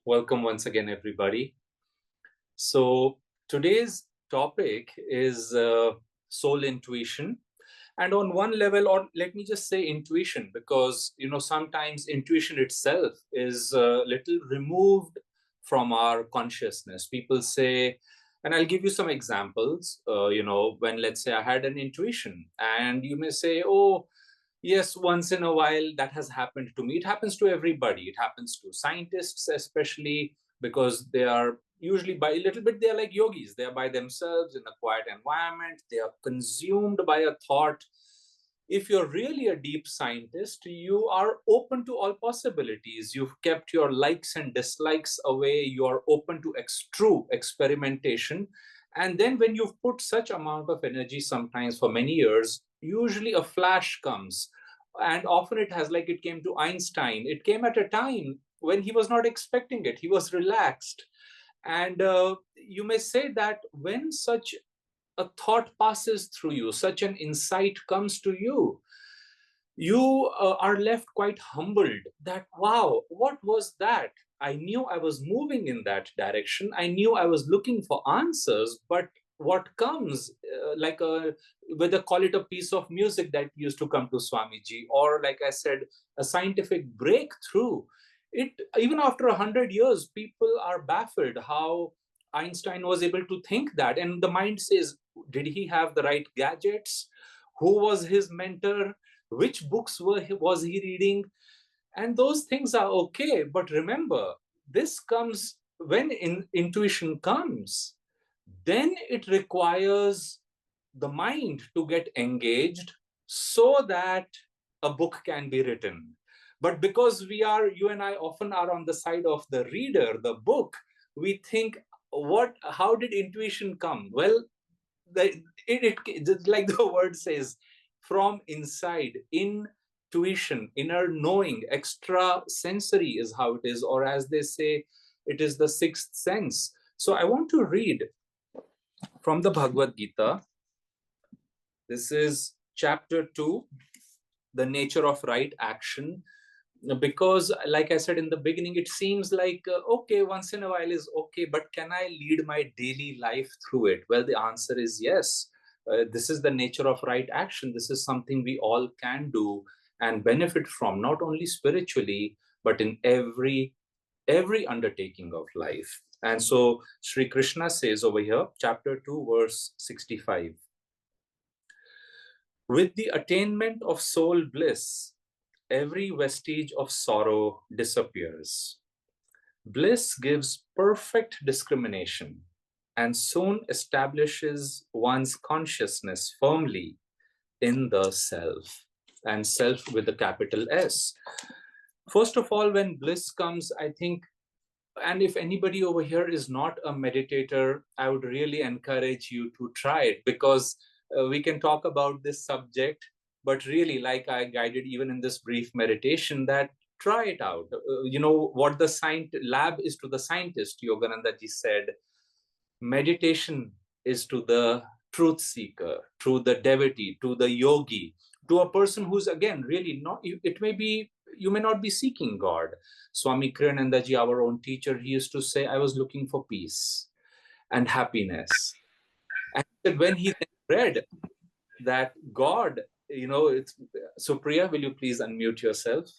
Welcome once again, everybody. So, today's topic is soul intuition. And on one level, or let me just say intuition, because, sometimes intuition itself is a little removed from our consciousness. People say, and I'll give you some examples, when let's say I had an intuition, and you may say, oh, yes, once in a while that has happened to me. It happens to everybody. It happens to scientists, especially because they are usually by a little bit, they are like yogis. They are by themselves in a quiet environment. They are consumed by a thought. If you're really a deep scientist, you are open to all possibilities. You've kept your likes and dislikes away. You are open to true experimentation. And then when you've put such amount of energy, sometimes for many years, usually a flash comes. And often it has, like it came to Einstein, it came at a time when he was not expecting it. He was relaxed. And you may say that when such a thought passes through you, such an insight comes to you, you are left quite humbled that, wow, what was that? I knew I was moving in that direction. I knew I was looking for answers, but what comes, like a, whether call it a piece of music that used to come to Swamiji, or like I said, a scientific breakthrough. It, even after 100 years, people are baffled how Einstein was able to think that. And the mind says, did he have the right gadgets? Who was his mentor? Which books was he reading? And those things are okay. But remember, this comes when intuition comes, then it requires the mind to get engaged so that a book can be written. But because you and I often are on the side of the reader, the book, we think, how did intuition come? Well, like the word says, from inside, intuition, inner knowing, extra sensory is how it is, or as they say, it is the sixth sense. So I want to read from the Bhagavad Gita. This is chapter 2, the nature of right action. Because like I said in the beginning, it seems like okay, once in a while is okay, but can I lead my daily life through it? Well, the answer is yes. This is the nature of right action. This is something we all can do and benefit from, not only spiritually, but in every undertaking of life. And so Sri Krishna says over here, chapter 2, verse 65, with the attainment of soul bliss, every vestige of sorrow disappears. Bliss gives perfect discrimination and soon establishes one's consciousness firmly in the self, and self with a capital S. First of all, when bliss comes, I think, and if anybody over here is not a meditator, I would really encourage you to try it, because we can talk about this subject, but really, like I guided even in this brief meditation, that try it out. What the lab is to the scientist, Yogananda ji said, meditation is to the truth seeker, to the devotee, to the yogi, to a person who's, again, really not, it may be, you may not be seeking God. Swami Kriyananda ji, our own teacher, he used to say, I was looking for peace and happiness. And when he read that God, so Priya, will you please unmute yourself?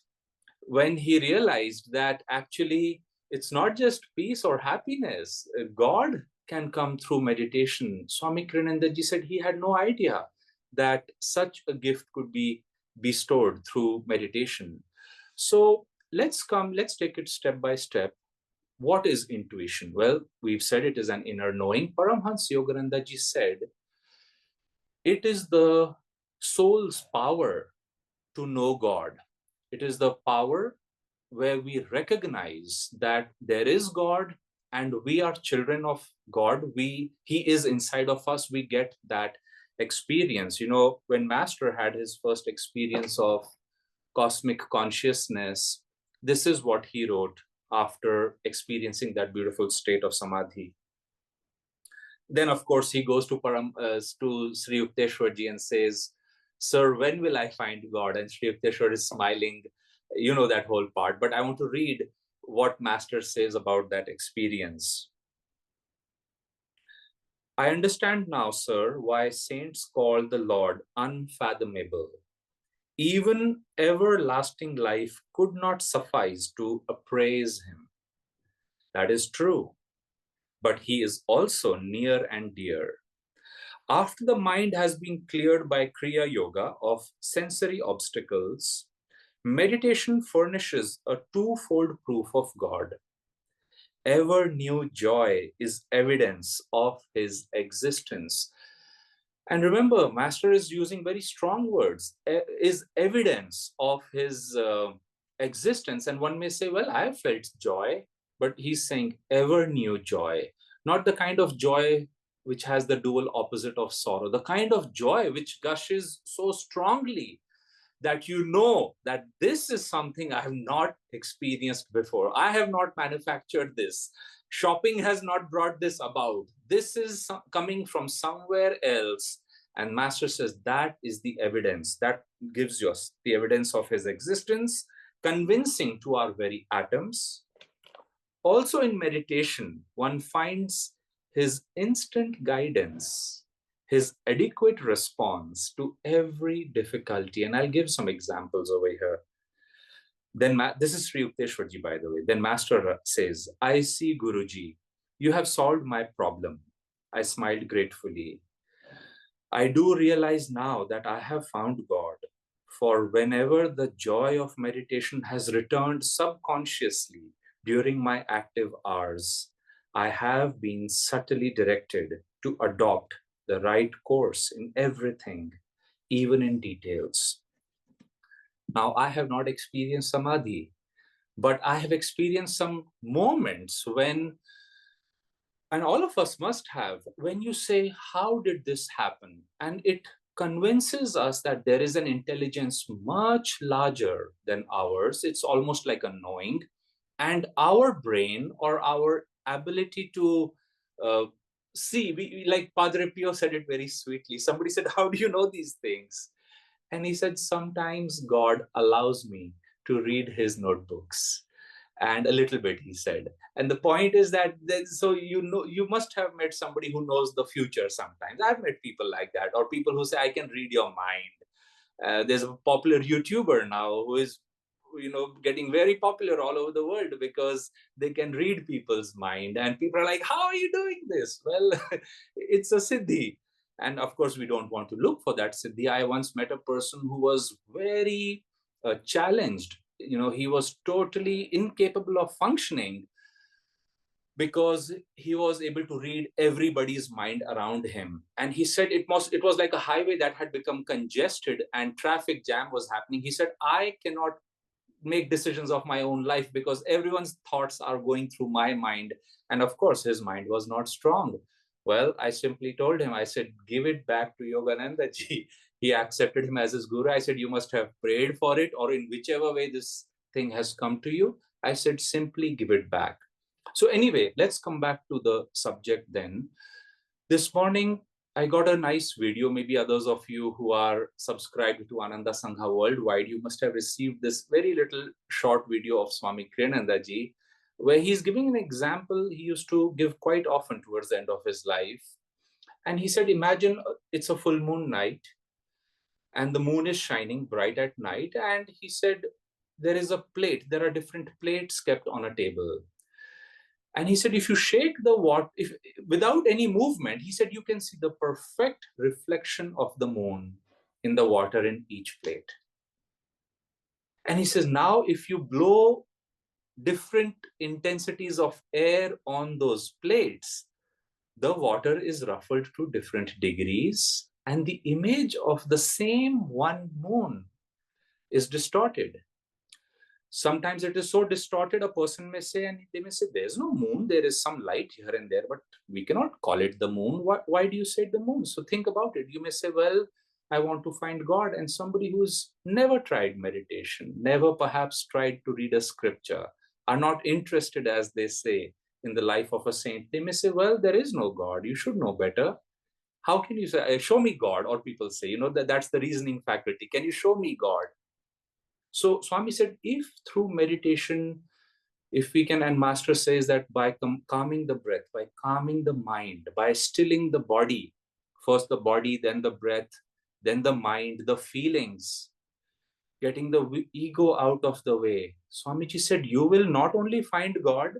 When he realized that actually it's not just peace or happiness, God can come through meditation. Swami Kriyananda ji said he had no idea that such a gift could be bestowed through meditation. So let's take it step by step. What is intuition? Well, we've said it is an inner knowing. Paramhans Yogananda ji said it is the soul's power to know God. It is the power where we recognize that there is God and we are children of God. He is inside of us. We get that experience. When Master had his first experience of cosmic consciousness, this is what he wrote after experiencing that beautiful state of samadhi. Then, of course, he goes to Sri Yukteswarji and says, sir, when will I find God? And Sri Yukteswar is smiling. You know that whole part. But I want to read what Master says about that experience. I understand now, sir, why saints call the Lord unfathomable. Even everlasting life could not suffice to appraise him. That is true, but he is also near and dear. After the mind has been cleared by Kriya Yoga of sensory obstacles, meditation furnishes a twofold proof of God. Ever new joy is evidence of his existence. And remember, Master is using very strong words, is evidence of his existence. And one may say, well, I have felt joy, but he's saying ever new joy, not the kind of joy which has the dual opposite of sorrow, the kind of joy which gushes so strongly that you know that this is something I have not experienced before. I have not manufactured this. Shopping has not brought this about. This is coming from somewhere else. And Master says that is the evidence that gives us the evidence of his existence, convincing to our very atoms. Also in meditation, one finds his instant guidance, his adequate response to every difficulty. And I'll give some examples over here. Then this is Sri Yukteswarji, by the way. Then Master says, I see Guruji, you have solved my problem. I smiled gratefully. I do realize now that I have found God, for whenever the joy of meditation has returned subconsciously during my active hours, I have been subtly directed to adopt the right course in everything, even in details. Now, I have not experienced samadhi, but I have experienced some moments when, and all of us must have, when you say, how did this happen? And it convinces us that there is an intelligence much larger than ours. It's almost like a knowing. And our brain or our ability to see, like Padre Pio said it very sweetly. Somebody said, how do you know these things? And he said, sometimes God allows me to read his notebooks. And a little bit, he said. And the point is that, so you know, you must have met somebody who knows the future sometimes. I've met people like that, or people who say, I can read your mind. There's a popular YouTuber now who is, getting very popular all over the world because they can read people's mind. And people are like, how are you doing this? Well, it's a siddhi. And of course, we don't want to look for that siddhi. I once met a person who was very challenged. He was totally incapable of functioning because he was able to read everybody's mind around him. And he said it was like a highway that had become congested and traffic jam was happening. He said, I cannot make decisions of my own life because everyone's thoughts are going through my mind. And of course, his mind was not strong. Well, I simply told him, I said, give it back to Yogananda ji. He accepted him as his guru. I said, you must have prayed for it, or in whichever way this thing has come to you. I said, simply give it back. So anyway, let's come back to the subject then. This morning, I got a nice video. Maybe others of you who are subscribed to Ananda Sangha Worldwide, you must have received this very little short video of Swami Kriyananda ji, where he's giving an example he used to give quite often towards the end of his life. And he said, imagine it's a full moon night and the moon is shining bright at night. And he said, there is a plate. There are different plates kept on a table. And he said, if you shake the water, without any movement, he said, you can see the perfect reflection of the moon in the water in each plate. And he says, now if you blow different intensities of air on those plates, the water is ruffled to different degrees, and the image of the same one moon is distorted. Sometimes it is so distorted, a person may say, and they may say, there's no moon, there is some light here and there, but we cannot call it the moon. Why do you say the moon? So think about it. You may say, well, I want to find God. And somebody who's never tried meditation, never perhaps tried to read a scripture, are not interested, as they say, in the life of a saint, they may say, well, there is no God. You should know better. How can you say, show me God? Or people say, that's the reasoning faculty. Can you show me God? So Swami said, if through meditation, If we can, and Master says that by calming the breath, by calming the mind, by stilling the body, first the body, then the breath, then the mind, the feelings, getting the ego out of the way. Swamiji said, you will not only find God,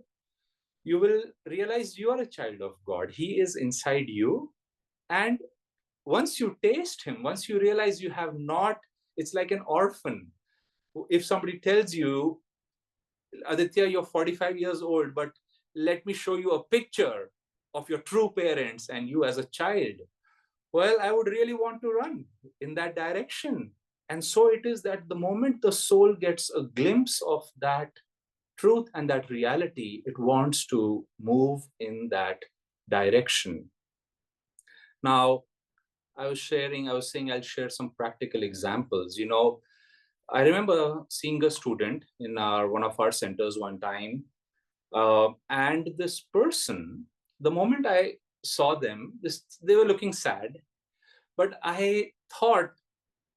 you will realize you are a child of God. He is inside you. And once you taste him, once you realize you have not, it's like an orphan. If somebody tells you, Aditya, you're 45 years old, but let me show you a picture of your true parents and you as a child. Well, I would really want to run in that direction. And so it is that the moment the soul gets a glimpse of that truth and that reality, it wants to move in that direction. Now, I was saying I'll share some practical examples. I remember seeing a student in one of our centers one time, and this person, the moment I saw them, they were looking sad, but I thought,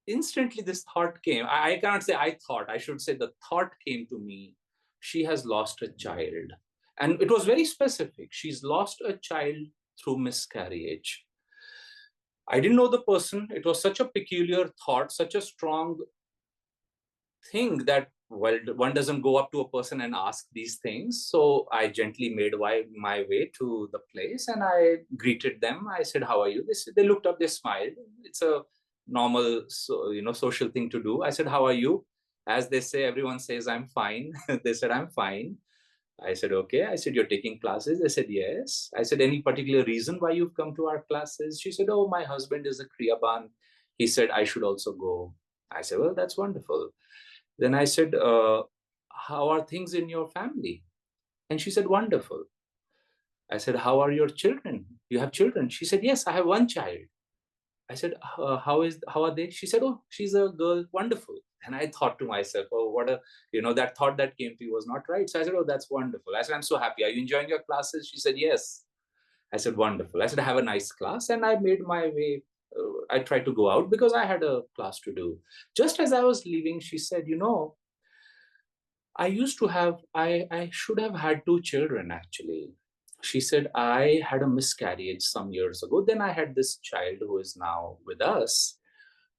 instantly this thought came. I cannot say I thought, I should say the thought came to me. She has lost a child. And it was very specific. She's lost a child through miscarriage. I didn't know the person. It was such a peculiar thought, such a strong thing that, well, one doesn't go up to a person and ask these things. So I gently made my way to the place and I greeted them. I said, how are you? They looked up, they smiled. It's a normal, social thing to do. I said, how are you? As they say, everyone says, I'm fine. They said, I'm fine. I said, okay. I said, you're taking classes? They said, yes. I said, any particular reason why you've come to our classes? She said, oh, my husband is a Kriyaban. He said, I should also go. I said, well, that's wonderful. Then I said, how are things in your family? And she said, wonderful. I said, how are your children? You have children? She said, yes, I have one child. I said, how are they? She said, oh, she's a girl. Wonderful. And I thought to myself, oh, that thought that came to you was not right. So I said, oh, that's wonderful. I said, I'm so happy. Are you enjoying your classes? She said, yes. I said, wonderful. I said, have a nice class. And I made my way. I tried to go out because I had a class to do. Just as I was leaving, she said, I should have had two children actually. She said, I had a miscarriage some years ago. Then I had this child who is now with us.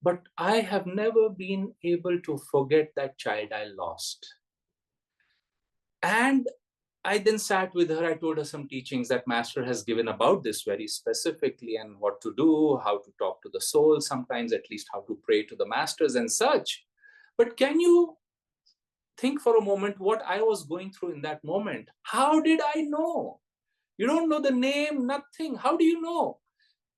But I have never been able to forget that child I lost. And I then sat with her. I told her some teachings that Master has given about this very specifically and what to do, how to talk to the soul, sometimes at least how to pray to the Masters and such. But can you think for a moment what I was going through in that moment? How did I know? You don't know the name, nothing. How do you know?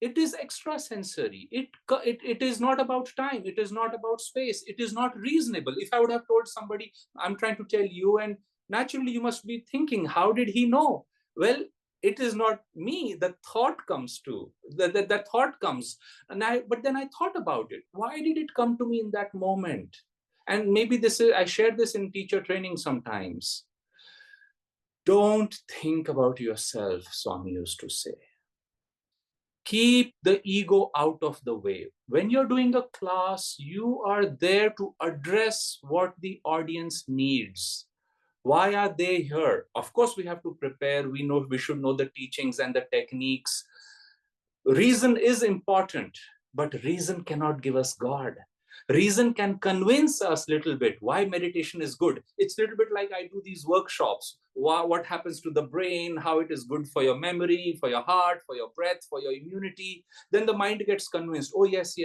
It is extrasensory. It is not about time. It is not about space. It is not reasonable. If I would have told somebody, I'm trying to tell you, and naturally you must be thinking, how did he know? Well, it is not me. The thought comes to, that thought comes. But then I thought about it. Why did it come to me in that moment? And maybe I share this in teacher training sometimes. Don't think about yourself, Swami used to say. Keep the ego out of the way. When you're doing a class, you are there to address what the audience needs. Why are they here? Of course, we have to prepare. We should know the teachings and the techniques. Reason is important, but reason cannot give us God. Reason can convince us a little bit why meditation is good. It's a little bit like I do these workshops. What happens to the brain, how it is good for your memory, for your heart, for your breath, for your immunity. Then the mind gets convinced, oh, yes,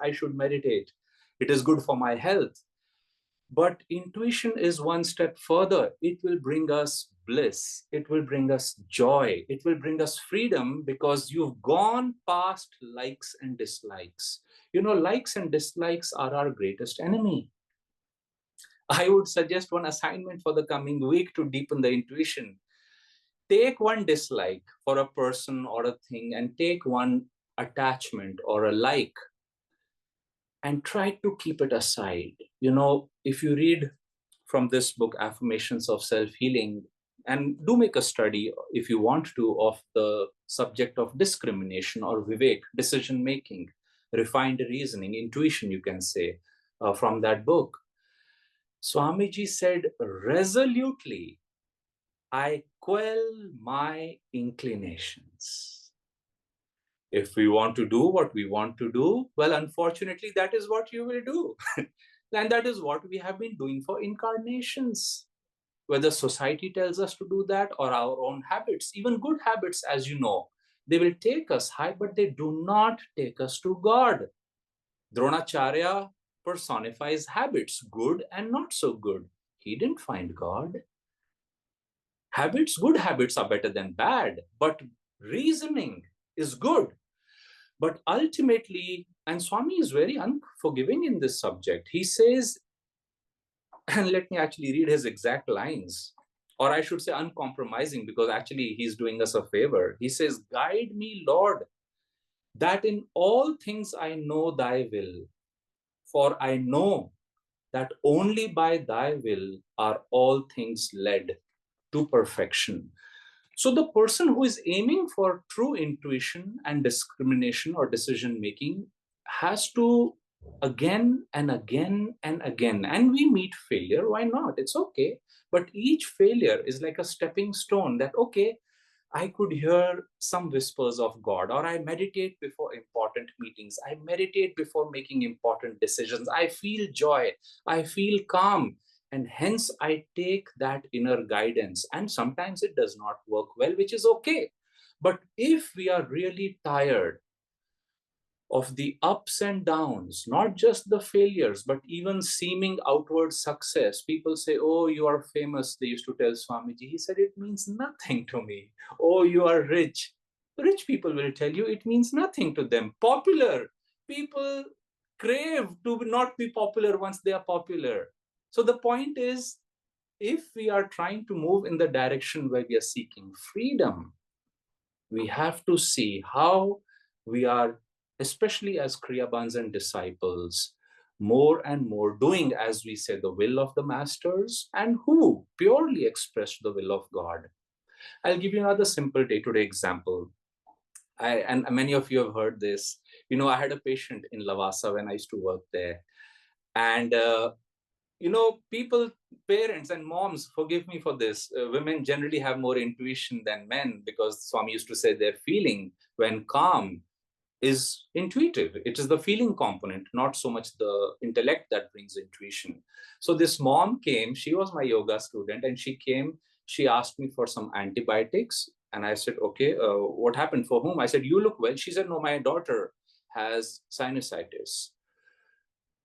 I should meditate. It is good for my health. But intuition is one step further. It will bring us bliss. It will bring us joy. It will bring us freedom because you've gone past likes and dislikes. Likes and dislikes are our greatest enemy. I would suggest one assignment for the coming week to deepen the intuition. Take one dislike for a person or a thing and take one attachment or a like and try to keep it aside. If you read from this book, Affirmations of Self-Healing, and do make a study if you want to of the subject of discrimination or vivek, decision-making, refined reasoning, intuition, you can say, from that book. Swamiji said resolutely, I quell my inclinations. If we want to do what we want to do, well, unfortunately, that is what you will do. And that is what we have been doing for incarnations. Whether society tells us to do that or our own habits, even good habits, as you know, they will take us high, but they do not take us to God. Dronacharya personifies habits, good and not so good. He didn't find God. Habits, good habits are better than bad, but reasoning is good. But ultimately, and Swami is very unforgiving in this subject. He says, and let me actually read his exact lines, or I should say uncompromising, because actually he's doing us a favor. He says, "Guide me, Lord, that in all things I know thy will, for I know that only by thy will are all things led to perfection." So the person who is aiming for true intuition and discrimination or decision making has to again and again and again, and we meet failure. Why not? It's okay. But each failure is like a stepping stone that, okay, I could hear some whispers of God, or I meditate before important meetings. I meditate before making important decisions. I feel joy. I feel calm. And hence, I take that inner guidance. And sometimes it does not work well, which is okay. But if we are really tired of the ups and downs, not just the failures, but even seeming outward success. People say, "Oh, you are famous." They used to tell Swamiji. He said, "It means nothing to me." "Oh, you are rich." Rich people will tell you it means nothing to them. Popular people crave to not be popular once they are popular. So the point is, if we are trying to move in the direction where we are seeking freedom, we have to see how we are, especially as Kriyabans and disciples, more and more doing, as we say, the will of the masters, and who purely express the will of God. I'll give you another simple day-to-day example. And many of you have heard this. I had a patient in Lavasa when I used to work there. And people, parents and moms, forgive me for this, women generally have more intuition than men, because Swami used to say their feeling when calm is intuitive. It is the feeling component, not so much the intellect that brings intuition. So this mom came, she was my yoga student, and she asked me for some antibiotics. And I said, "Okay, what happened? For whom?" I said, "You look well." She said, "No, my daughter has sinusitis."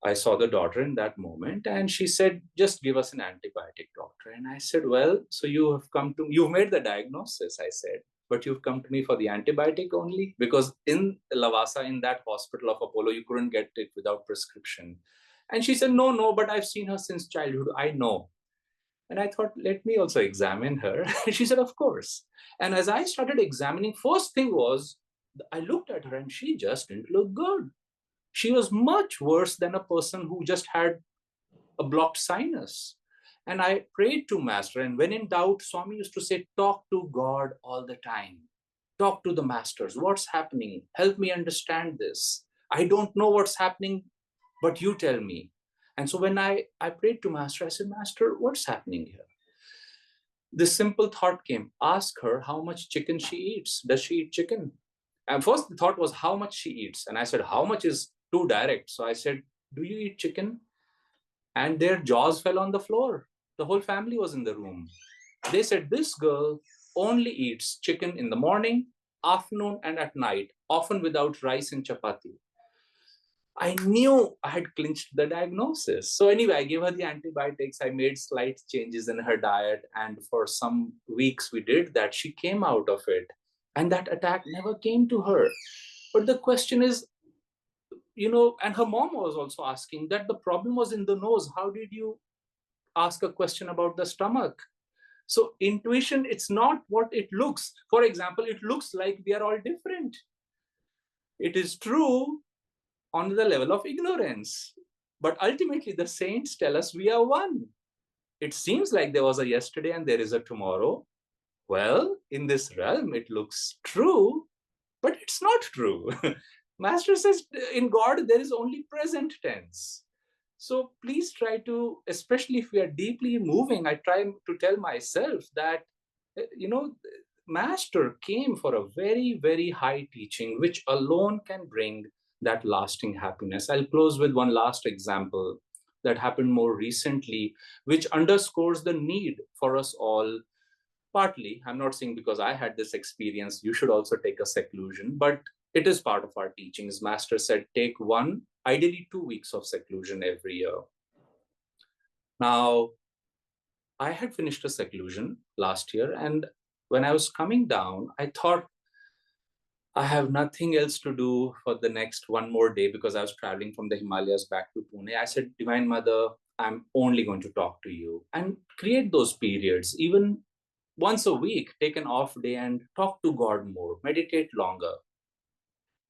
I saw the daughter in that moment, and she said, "Just give us an antibiotic, doctor." And I said, "Well, so you've made the diagnosis," I said, "but you've come to me for the antibiotic only?" Because in Lavasa, in that hospital of Apollo, you couldn't get it without prescription. And she said, "No, but I've seen her since childhood. I know." And I thought, let me also examine her. She said, "Of course." And as I started examining, first thing was, I looked at her and she just didn't look good. She was much worse than a person who just had a blocked sinus. And I prayed to Master. And when in doubt, Swami used to say, talk to God all the time. Talk to the masters. What's happening? Help me understand this. I don't know what's happening, but you tell me. And so when I prayed to Master, I said, "Master, what's happening here?" This simple thought came: ask her how much chicken she eats. Does she eat chicken? And first the thought was how much she eats. And I said, how much is too direct. So I said, "Do you eat chicken?" And their jaws fell on the floor. The whole family was in the room. They said, "This girl only eats chicken in the morning, afternoon, and at night, often without rice and chapati." I knew I had clinched the diagnosis. So anyway, I gave her the antibiotics. I made slight changes in her diet. And for some weeks we did that. She came out of it. And that attack never came to her. But the question is, and her mom was also asking that the problem was in the nose. How did you ask a question about the stomach? So intuition, it's not what it looks. For example, it looks like we are all different. It is true on the level of ignorance. But ultimately, the saints tell us we are one. It seems like there was a yesterday and there is a tomorrow. Well, in this realm, it looks true, but it's not true. Master says in God, there is only present tense. So please try to, especially if we are deeply moving, I try to tell myself that Master came for a very, very high teaching, which alone can bring that lasting happiness. I'll close with one last example that happened more recently, which underscores the need for us all. Partly, I'm not saying because I had this experience, you should also take a seclusion, but it is part of our teachings. Master said, take one, ideally 2 weeks of seclusion every year. Now, I had finished a seclusion last year, and when I was coming down, I thought I have nothing else to do for the next one more day because I was traveling from the Himalayas back to Pune. I said, Divine Mother, I'm only going to talk to you, and create those periods, even once a week, take an off day and talk to God more, meditate longer.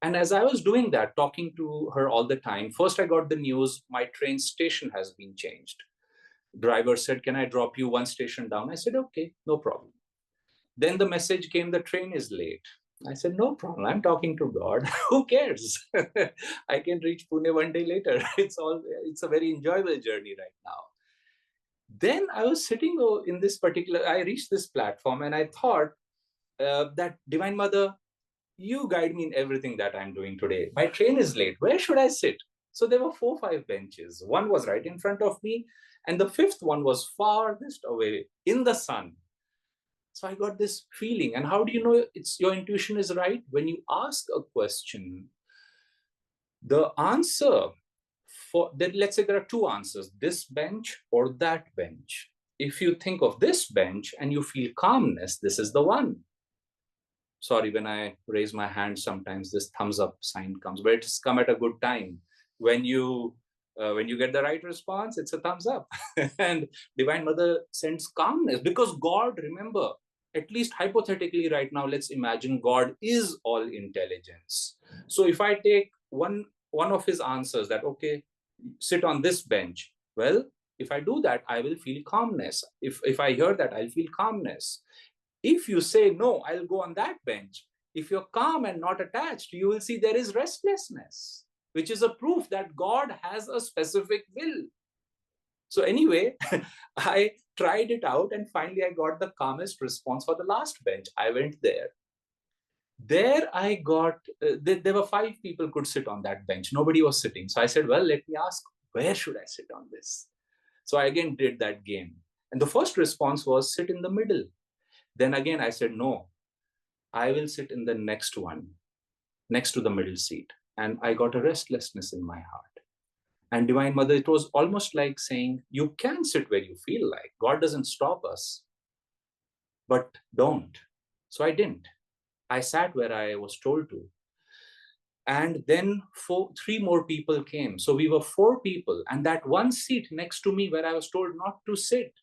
And as I was doing that, talking to her all the time, first I got the news my train station has been changed. Driver said, can I drop you one station down? I said, okay, no problem. Then the message came, the train is late. I said, no problem. I'm talking to God. Who cares? I can reach Pune one day later. It's a very enjoyable journey right now. Then I was sitting in this particular, I reached this platform and I thought that Divine Mother, you guide me in everything that I'm doing today. My train is late. Where should I sit? So there were 4, 5 benches. One was right in front of me, and the fifth one was farthest away in the sun. So I got this feeling. And how do you know your intuition is right? When you ask a question, the answer let's say there are two answers, this bench or that bench. If you think of this bench and you feel calmness, this is the one. Sorry, when I raise my hand, sometimes this thumbs up sign comes, but it's come at a good time. When you get the right response, it's a thumbs up. And Divine Mother sends calmness because God, remember, at least hypothetically right now, let's imagine God is all intelligence. So if I take one of his answers that, okay, sit on this bench, well, if I do that, I will feel calmness. If I hear that, I'll feel calmness. If you say, no, I'll go on that bench, if you're calm and not attached, you will see there is restlessness, which is a proof that God has a specific will. So anyway, I tried it out and finally I got the calmest response for the last bench. I went there. There I got, there were 5 people could sit on that bench. Nobody was sitting. So I said, well, let me ask, where should I sit on this? So I again did that game. And the first response was sit in the middle. Then again, I said, no, I will sit in the next one, next to the middle seat. And I got a restlessness in my heart. And Divine Mother, it was almost like saying, you can sit where you feel like. God doesn't stop us, but don't. So I didn't. I sat where I was told to. And then 3 more people came. So we were 4 people. And that one seat next to me where I was told not to sit,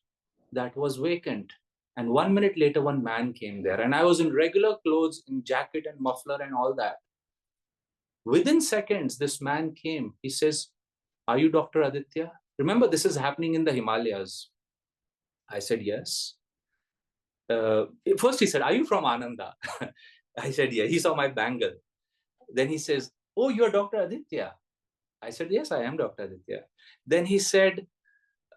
that was vacant. And 1 minute later, one man came there. And I was in regular clothes, in jacket and muffler and all that. Within seconds, this man came. He says, are you Dr. Aditya? Remember, this is happening in the Himalayas. I said, yes. First he said, are you from Ananda? I said, yeah. He saw my bangle. Then he says, oh, you're Dr. Aditya. I said, yes, I am Dr. Aditya. Then he said,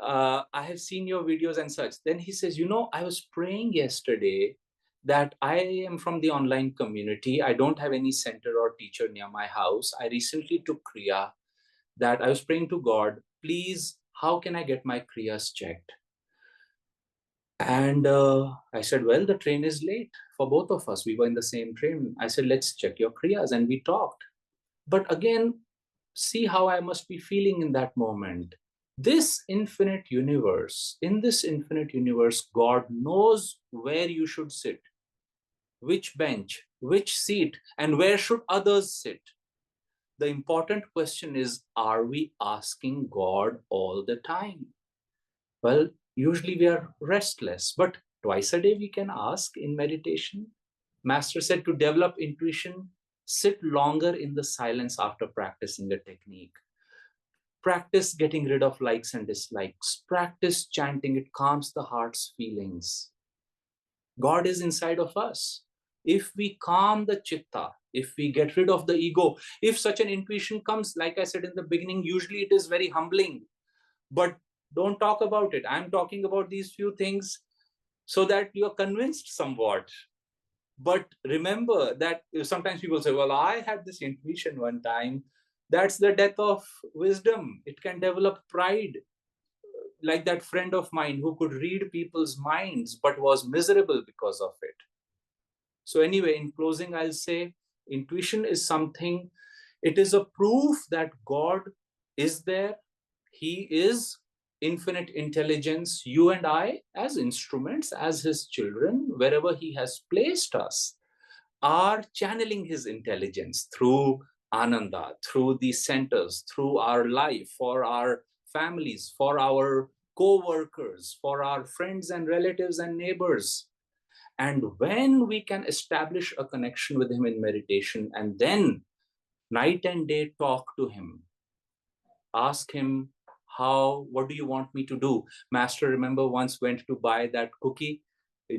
I have seen your videos and such. Then he says, I was praying yesterday that I am from the online community. I don't have any center or teacher near my house. I recently took Kriya, that I was praying to God, please, how can I get my Kriyas checked? And I said, well, the train is late for both of us. We were in the same train. I said, let's check your Kriyas. And we talked. But again, see how I must be feeling in that moment. This infinite universe, in this infinite universe, God knows where you should sit, which bench, which seat, and where should others sit. The important question is, are we asking God all the time? Well, usually we are restless, but twice a day we can ask in meditation. Master said to develop intuition, sit longer in the silence after practicing the technique. Practice getting rid of likes and dislikes. Practice chanting, it calms the heart's feelings. God is inside of us. If we calm the chitta, if we get rid of the ego, if such an intuition comes, like I said in the beginning, usually it is very humbling, but don't talk about it. I'm talking about these few things. so that you're convinced somewhat. But remember that sometimes people say, well, I had this intuition one time. That's the death of wisdom. It can develop pride, like that friend of mine who could read people's minds but was miserable because of it. So anyway, in closing, I'll say intuition is something, it is a proof that God is there. He is infinite intelligence. You and I, as instruments, as his children, wherever he has placed us, are channeling his intelligence through Ananda, through these centers, through our life, for our families, for our co-workers, for our friends and relatives and neighbors. And when we can establish a connection with him in meditation and then night and day talk to him, ask him, what do you want me to do? Master, remember, once went to buy that cookie,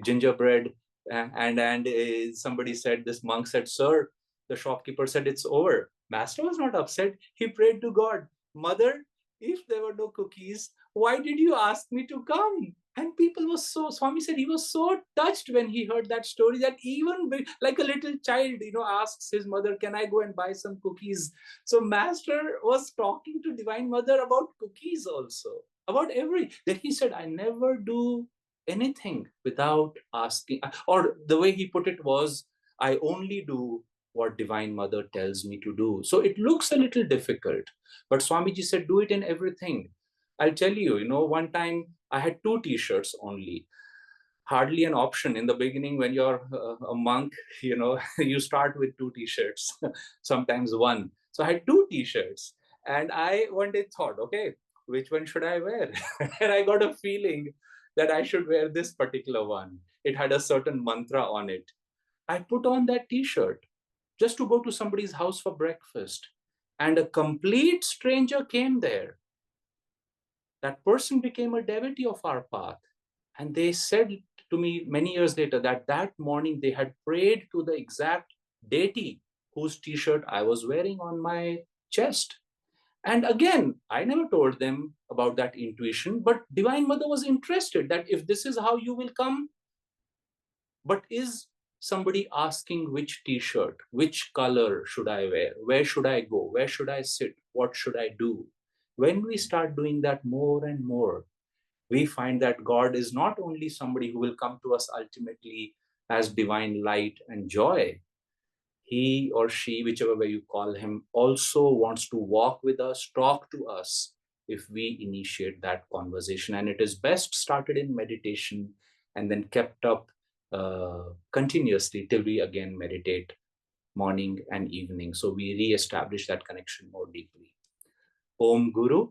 gingerbread, and somebody said, this monk said, sir, the shopkeeper said, it's over. Master was not upset. He prayed to God, Mother, if there were no cookies, why did you ask me to come? And people were so, Swami said he was so touched when he heard that story that even like a little child, asks his mother, can I go and buy some cookies? So Master was talking to Divine Mother about cookies also, about then he said, I never do anything without asking, or the way he put it was, I only do what Divine Mother tells me to do. So it looks a little difficult, but Swamiji said, do it in everything. I'll tell you, one time I had 2 t-shirts only. Hardly an option in the beginning when you're a monk, you start with 2 t-shirts, sometimes 1. So I had 2 t-shirts and I one day thought, okay, which one should I wear? And I got a feeling that I should wear this particular one. It had a certain mantra on it. I put on that t-shirt just to go to somebody's house for breakfast. And a complete stranger came there. That person became a devotee of our path. And they said to me many years later that morning they had prayed to the exact deity whose t-shirt I was wearing on my chest. And again, I never told them about that intuition, but Divine Mother was interested that if this is how you will come, but is somebody asking which t-shirt, which color should I wear, where should I go, where should I sit, what should I do? When we start doing that more and more, we find that God is not only somebody who will come to us ultimately as divine light and joy. He or she, whichever way you call him, also wants to walk with us, talk to us if we initiate that conversation. And it is best started in meditation and then kept up continuously till we again meditate morning and evening. So we re-establish that connection more deeply. Om Guru.